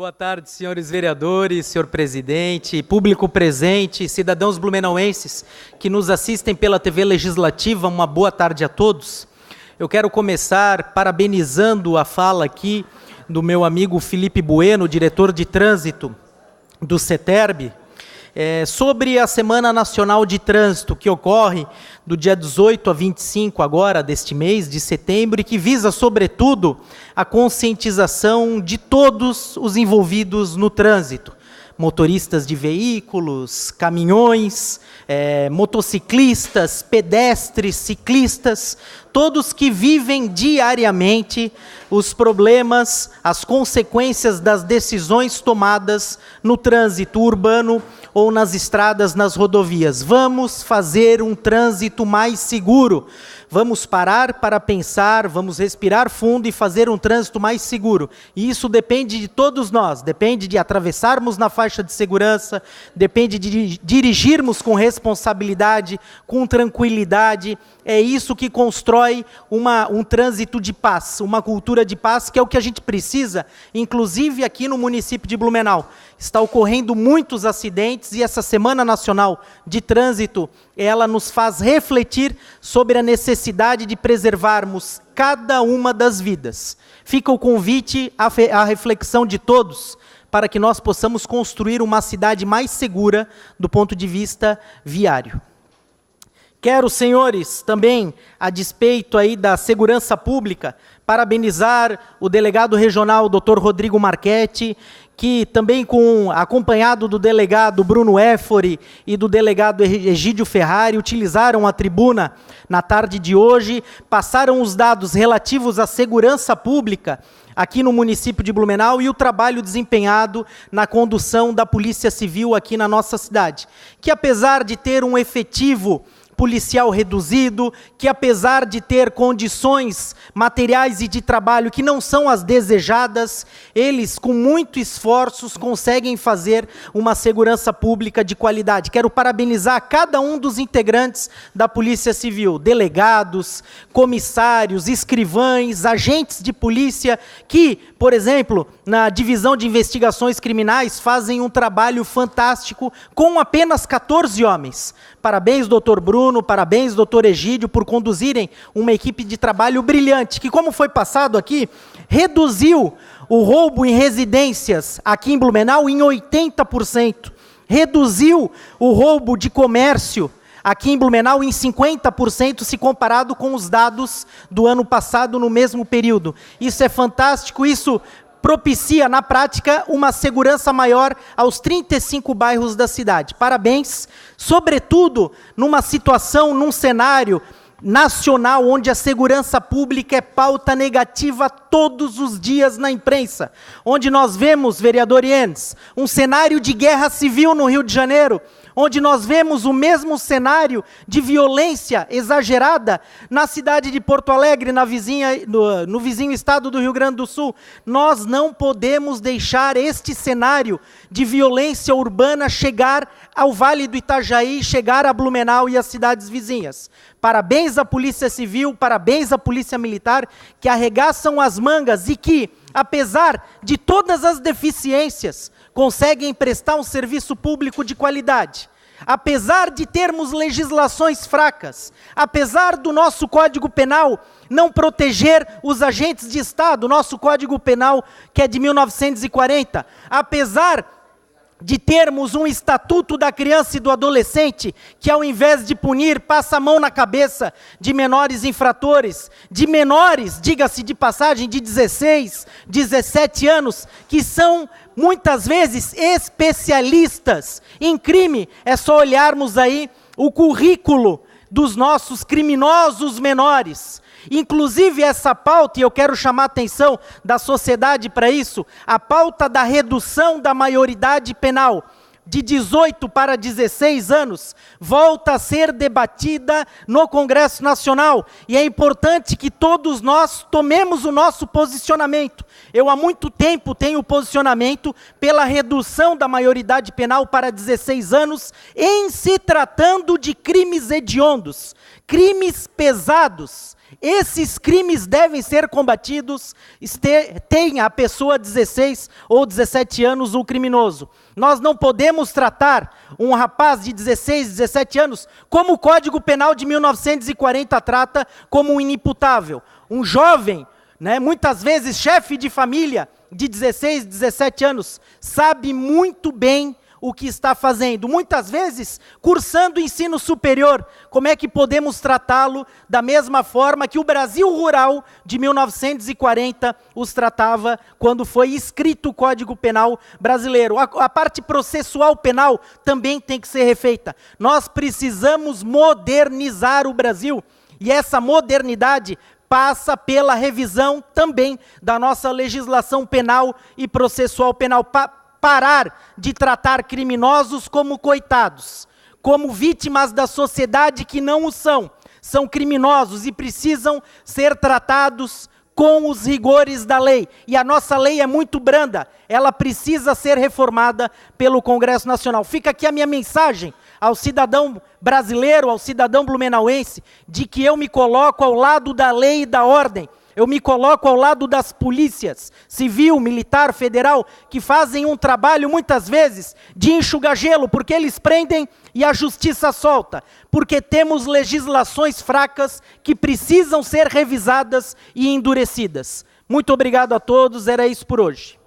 Boa tarde, senhores vereadores, senhor presidente, público presente, cidadãos blumenauenses que nos assistem pela TV Legislativa, uma boa tarde a todos. Eu quero começar parabenizando a fala aqui do meu amigo Felipe Bueno, diretor de trânsito do CETERB, sobre a Semana Nacional de Trânsito, que ocorre do dia 18 a 25 agora deste mês de setembro e que visa, sobretudo, a conscientização de todos os envolvidos no trânsito. Motoristas de veículos, caminhões, motociclistas, pedestres, ciclistas, todos que vivem diariamente os problemas, as consequências das decisões tomadas no trânsito urbano ou nas estradas, nas rodovias. Vamos fazer um trânsito mais seguro. Vamos parar para pensar, vamos respirar fundo e fazer um trânsito mais seguro. E isso depende de todos nós, depende de atravessarmos na faixa de segurança, depende de dirigirmos com responsabilidade, com tranquilidade. É isso que constrói um trânsito de paz, uma cultura de paz, que é o que a gente precisa, inclusive aqui no município de Blumenau. Está ocorrendo muitos acidentes e essa Semana Nacional de Trânsito, ela nos faz refletir sobre a necessidade de preservarmos cada uma das vidas. Fica o convite à reflexão de todos, para que nós possamos construir uma cidade mais segura do ponto de vista viário. Quero, senhores, também, a despeito aí da segurança pública, parabenizar o delegado regional, Dr. Rodrigo Marchetti, que também acompanhado do delegado Bruno Éfori e do delegado Egídio Ferrari, utilizaram a tribuna na tarde de hoje, passaram os dados relativos à segurança pública aqui no município de Blumenau e o trabalho desempenhado na condução da Polícia Civil aqui na nossa cidade, que apesar de ter um efetivo policial reduzido, que apesar de ter condições materiais e de trabalho que não são as desejadas, eles com muitos esforços conseguem fazer uma segurança pública de qualidade. Quero parabenizar cada um dos integrantes da Polícia Civil, delegados, comissários, escrivães, agentes de polícia que, por exemplo, na Divisão de Investigações Criminais, fazem um trabalho fantástico com apenas 14 homens. Parabéns, doutor Bruno, parabéns, doutor Egídio, por conduzirem uma equipe de trabalho brilhante, que, como foi passado aqui, reduziu o roubo em residências aqui em Blumenau em 80%, reduziu o roubo de comércio aqui em Blumenau em 50% se comparado com os dados do ano passado no mesmo período. Isso é fantástico, isso propicia, na prática, uma segurança maior aos 35 bairros da cidade. Parabéns, sobretudo numa situação, num cenário nacional, onde a segurança pública é pauta negativa todos os dias na imprensa, onde nós vemos, vereador Ienes, um cenário de guerra civil no Rio de Janeiro, onde nós vemos o mesmo cenário de violência exagerada na cidade de Porto Alegre, no vizinho estado do Rio Grande do Sul. Nós não podemos deixar este cenário de violência urbana chegar ao Vale do Itajaí, chegar a Blumenau e as cidades vizinhas. Parabéns à Polícia Civil, parabéns à Polícia Militar, que arregaçam as mangas e que, apesar de todas as deficiências, conseguem prestar um serviço público de qualidade. Apesar de termos legislações fracas, apesar do nosso Código Penal não proteger os agentes de Estado, nosso Código Penal que é de 1940, apesar de termos um Estatuto da Criança e do Adolescente, que ao invés de punir, passa a mão na cabeça de menores infratores, de menores, diga-se de passagem, de 16, 17 anos, que são muitas vezes especialistas em crime. É só olharmos aí o currículo dos nossos criminosos menores. Inclusive essa pauta, e eu quero chamar a atenção da sociedade para isso, a pauta da redução da maioridade penal de 18 para 16 anos, volta a ser debatida no Congresso Nacional. E é importante que todos nós tomemos o nosso posicionamento. Eu há muito tempo tenho o posicionamento pela redução da maioridade penal para 16 anos, em se tratando de crimes hediondos, crimes pesados. Esses crimes devem ser combatidos, tenha a pessoa 16 ou 17 anos o criminoso. Nós não podemos tratar um rapaz de 16, 17 anos como o Código Penal de 1940 trata, como um inimputável. Um jovem, né, muitas vezes chefe de família de 16, 17 anos, sabe muito bem o que está fazendo, muitas vezes cursando ensino superior. Como é que podemos tratá-lo da mesma forma que o Brasil rural de 1940 os tratava quando foi escrito o Código Penal brasileiro? A parte processual penal também tem que ser refeita. Nós precisamos modernizar o Brasil, e essa modernidade passa pela revisão também da nossa legislação penal e processual penal. Parar de tratar criminosos como coitados, como vítimas da sociedade que não o são. São criminosos e precisam ser tratados com os rigores da lei. E a nossa lei é muito branda, ela precisa ser reformada pelo Congresso Nacional. Fica aqui a minha mensagem ao cidadão brasileiro, ao cidadão blumenauense, de que eu me coloco ao lado da lei e da ordem. Eu me coloco ao lado das polícias, civil, militar, federal, que fazem um trabalho, muitas vezes, de enxugar gelo, porque eles prendem e a justiça solta. Porque temos legislações fracas que precisam ser revisadas e endurecidas. Muito obrigado a todos, era isso por hoje.